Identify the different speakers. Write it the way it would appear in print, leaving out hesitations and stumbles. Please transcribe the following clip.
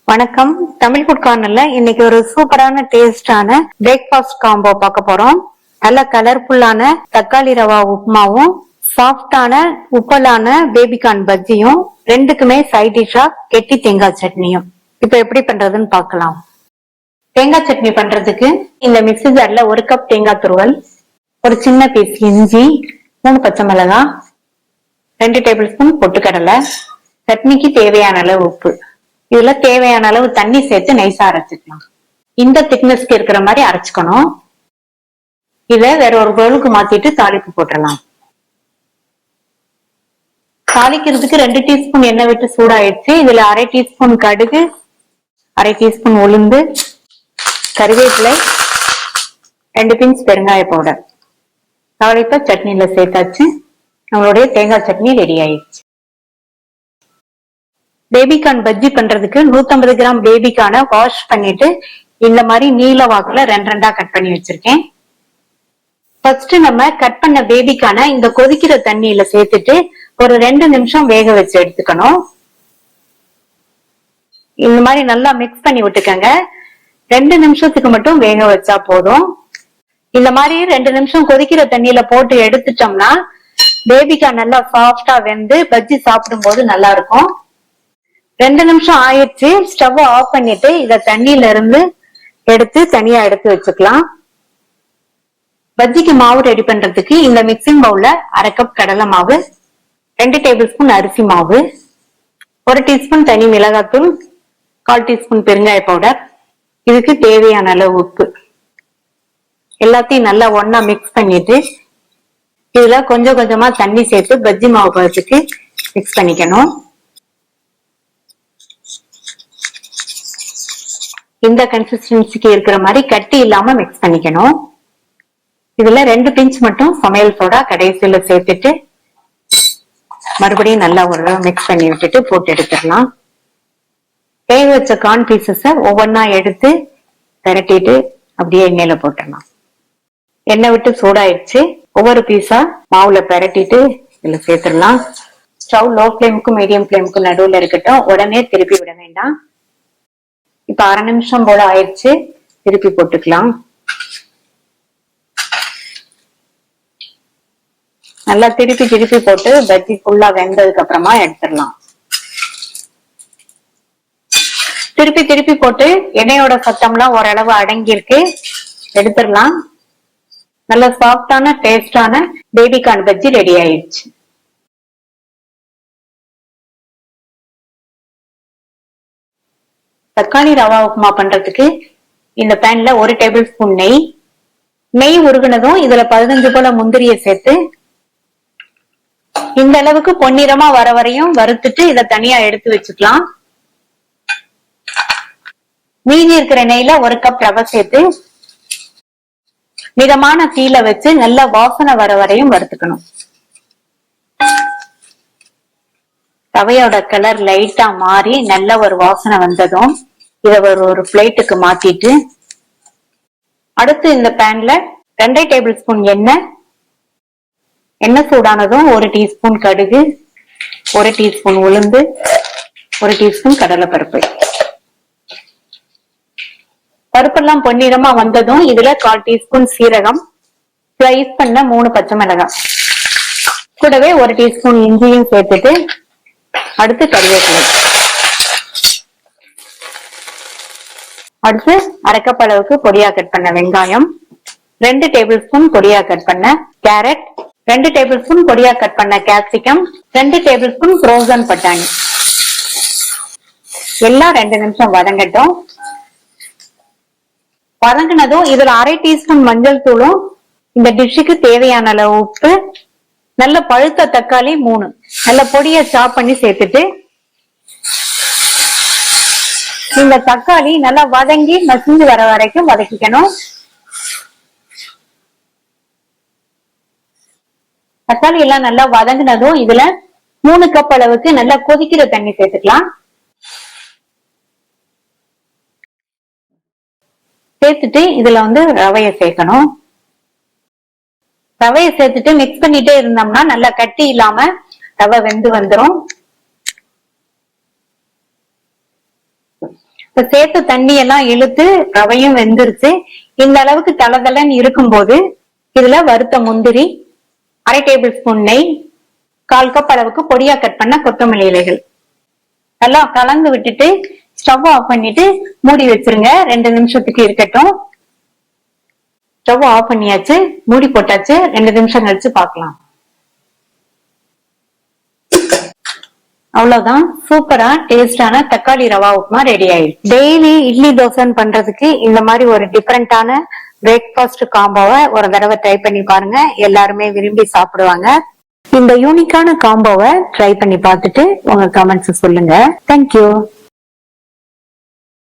Speaker 1: வணக்கம். தமிழ் ஃபுட் கார்னர்ல இன்னைக்கு ஒரு சூப்பரான டேஸ்டான பிரேக்ஃபாஸ்ட் காம்போ பார்க்க போறோம். நல்ல கலர்ஃபுல்லான தக்காளி ரவா உப்புமாவும் சாஃப்டான உப்பலான பேபிகார்ன் பஜ்ஜியும் ரெண்டுக்குமே சைட் டிஷ்ஷா கெட்டி தேங்காய் சட்னியும் இப்ப எப்படி பண்றதுன்னு பார்க்கலாம். தேங்காய் சட்னி பண்றதுக்கு இந்த மிக்ஸி ஜார்ல ஒரு கப் தேங்காய் துருவல், ஒரு சின்ன பீஸ் இஞ்சி, 3 பச்சை மிளகாய், 2 டேபிள் ஸ்பூன் பொட்டுக்கடலை, சட்னிக்கு தேவையான அளவு உப்பு, இதுல தேவையான அளவு தண்ணி சேர்த்து நைஸா அரைச்சிக்கலாம். இந்த திக்னஸ்க்கு இருக்கிற மாதிரி அரைச்சுக்கணும். இத வேற ஒரு பவுலுக்கு மாத்திட்டு தாளிப்பு போட்டுடலாம். தாளிக்கிறதுக்கு 2 டீஸ்பூன் எண்ணெய் விட்டு சூடாயிடுச்சு. இதுல 1/2 டீஸ்பூன் கடுகு, 1/2 டீஸ்பூன் உளுந்து, கறிவேப்பிலை, 2 பிஞ்ச் பெருங்காய பவுடர். தாளிப்ப சட்னியில சேர்த்தாச்சு. நம்மளுடைய தேங்காய் சட்னி ரெடி ஆயிடுச்சு. பேபிகார்ன் பஜ்ஜி பண்றதுக்கு 150 கிராம் பேபிகார்னை வாஷ் பண்ணிட்டு இந்த மாதிரி நீல வாக்குல 2 கட் பண்ணி வச்சிருக்கேன். ஃபர்ஸ்ட் நம்ம கட் பண்ண பேபிகார்னை இந்த கொதிக்கிற தண்ணியில சேர்த்துட்டு ஒரு 2 நிமிஷம் வேக வச்சு எடுத்துக்கணும். இந்த மாதிரி நல்லா மிக்ஸ் பண்ணி விட்டுக்கங்க. 2 நிமிஷத்துக்கு மட்டும் வேக வச்சா போதும். இந்த மாதிரி 2 நிமிஷம் கொதிக்கிற தண்ணியில போட்டு எடுத்துட்டோம்னா பேபிகார்ன் நல்லா சாஃப்டா வெந்து பஜ்ஜி சாப்பிடும் போது நல்லா இருக்கும். 2 நிமிஷம் ஆயிடுச்சு. ஸ்டவ் ஆஃப் பண்ணிட்டு இத தண்ணியில இருந்து எடுத்து தனியா எடுத்து வச்சுக்கலாம். பஜ்ஜிக்கு மாவு ரெடி பண்றதுக்கு இந்த மிக்சிங் பவுல்ல 1/2 கப் கடலை மாவு, 2 டேபிள் ஸ்பூன் அரிசி மாவு, 1 டீஸ்பூன் தனி மிளகாத்தூள், 1/4 டீஸ்பூன் பெருங்காய பவுடர், இதுக்கு தேவையான அளவு உப்பு எல்லாத்தையும் நல்லா ஒன்னா மிக்ஸ் பண்ணிட்டு இதுல கொஞ்சம் கொஞ்சமா தண்ணி சேர்த்து பஜ்ஜி மாவு பதத்துக்கு மிக்ஸ் பண்ணிக்கணும். இந்த கன்சிஸ்டன்சிக்கு இருக்கிற மாதிரி கட்டி இல்லாம மிக்ஸ் பண்ணிக்கணும். இதுல 2 பிஞ்ச் மட்டும் சமையல் சோடா கடைசியில சேர்த்துட்டு மறுபடியும் நல்லா ஒரு மிக்ஸ் பண்ணி விட்டுட்டு போட்டு எடுத்துடலாம். வேக வச்ச கார்ன் பீசஸ ஒவ்வொன்னா எடுத்து திரட்டிட்டு அப்படியே எண்ணெயில போட்டுடலாம். எண்ணெய் விட்டு சூடாயிடுச்சு. ஒவ்வொரு பீஸா மாவுல பிரட்டிட்டு இதுல சேர்த்துடலாம். ஸ்டவ் லோ ஃபிளேமுக்கும் மீடியம் ஃபிளேமுக்கும் நடுவுல இருக்கட்டும். உடனே திருப்பி விட வேண்டாம். இப்ப 1/2 நிமிஷம் போல ஆயிடுச்சு. திருப்பி போட்டுக்கலாம். நல்லா திருப்பி போட்டு பஜ்ஜி ஃபுல்லா வெந்ததுக்கு அப்புறமா எடுத்துடலாம். திருப்பி போட்டு எண்ணெயோட சத்தம்லாம் ஓரளவு அடங்கியிருக்கு. எடுத்துடலாம். நல்ல சாஃப்டான டேஸ்டான பேபிகார்ன் பஜ்ஜி ரெடி ஆயிடுச்சு. தக்காளி ரவா உப்புமா பண்றதுக்கு இந்த பேன்ல 1 டேபிள் ஸ்பூன் நெய் உருகுனதும் இதுல 15 போல முந்திரிய சேர்த்து இந்த அளவுக்கு பொன்னிறமா வர வரையும் வறுத்துட்டு இத தனியா எடுத்து வச்சுக்கலாம். மீதி இருக்கிற நெய்ல 1 கப் ரவை சேர்த்து மிதமான தீயில வச்சு நல்ல வாசனை வர வரையும் வறுத்துக்கணும். ரவையோட கலர் லைட்டா மாறி நல்ல ஒரு வாசனை வந்ததும் இத ஒரு பிளேட்டுக்கு மாத்திட்டு அடுத்து இந்த பேன்ல 2 டேபிள் ஸ்பூன் எண்ணெய் சூடானதும் 1 டீஸ்பூன் கடுகு, 1 டீஸ்பூன் உளுந்து, 1 டீஸ்பூன் கடலைப்பருப்பு. பருப்பெல்லாம் பொன்னிறமா வந்ததும் இதுல 1/4 டீஸ்பூன் சீரகம், ஸ்லைஸ் பண்ண 3 பச்சை மிளகாய், கூடவே 1 டீஸ்பூன் இஞ்சியும் சேர்த்துட்டு அடுத்து கறிவேப்பிலை, அடுத்து 1/2 கப் அளவுக்கு பொடியா கட் பண்ண வெங்காயம், 2 டேபிள் ஸ்பூன் பொடியா கட் பண்ண கேரட், 2 டேபிள் ஸ்பூன் பொடியா கட் பண்ண கேப்சிகம், 2 டேபிள் ஸ்பூன் ஃப்ரோசன் பட்டாணி எல்லாம் 2 நிமிஷம் வதங்கட்டும். வதங்கினதும் இதுல 1/2 டீஸ்பூன் மஞ்சள் தூளும் இந்த டிஷ்ஷுக்கு தேவையான அளவு உப்பு, நல்ல பழுத்த தக்காளி 3 நல்ல பொடியா சாப் பண்ணி சேர்த்துட்டு இந்த தக்காளி நல்லா வதங்கி மசிஞ்சு வர வரைக்கும் வதக்கிக்கணும். தக்காளி எல்லாம் நல்லா வதங்கினதும் இதுல 3 கப் அளவுக்கு நல்லா கொதிக்கிற தண்ணி சேர்த்துக்கலாம். சேர்த்துட்டு இதுல ரவைய சேர்க்கணும். ரவையை சேர்த்துட்டு மிக்ஸ் பண்ணிட்டே இருந்தோம்னா நல்லா கட்டி இல்லாம ரவை வெந்து வந்துடும். இப்ப சேர்த்து தண்ணி எல்லாம் இழுத்து ரவையும் வெந்துருச்சு. இந்த அளவுக்கு தளதளன்னு இருக்கும்போது இதுல வறுத்த முந்திரி, 1/2 டேபிள் ஸ்பூன் நெய், 1/4 கப் அளவுக்கு பொடியா கட் பண்ண கொத்தமல்லி இலைகள் நல்லா கலந்து விட்டுட்டு ஸ்டவ் ஆஃப் பண்ணிட்டு மூடி வச்சிருங்க. 2 நிமிஷத்துக்கு இருக்கட்டும். ஸ்டவ் ஆஃப் பண்ணியாச்சு, மூடி போட்டாச்சு. 2 நிமிஷம் கழிச்சு பார்க்கலாம். அவ்வளவுதான், சூப்பரா டேஸ்டான தக்காளி ரவா உப்புமா ரெடி ஆயிடுச்சு. டெய்லி இட்லி தோசைன்னு பண்றதுக்கு இந்த மாதிரி ஒரு டிஃபரெண்டான பிரேக்ஃபாஸ்ட் காம்போவை ஒரு தடவை ட்ரை பண்ணி பாருங்க. எல்லாருமே விரும்பி சாப்பிடுவாங்க. இந்த யூனிக்கான காம்போவை ட்ரை பண்ணி பார்த்துட்டு உங்க கமெண்ட்ஸ் சொல்லுங்க. தேங்க்யூ.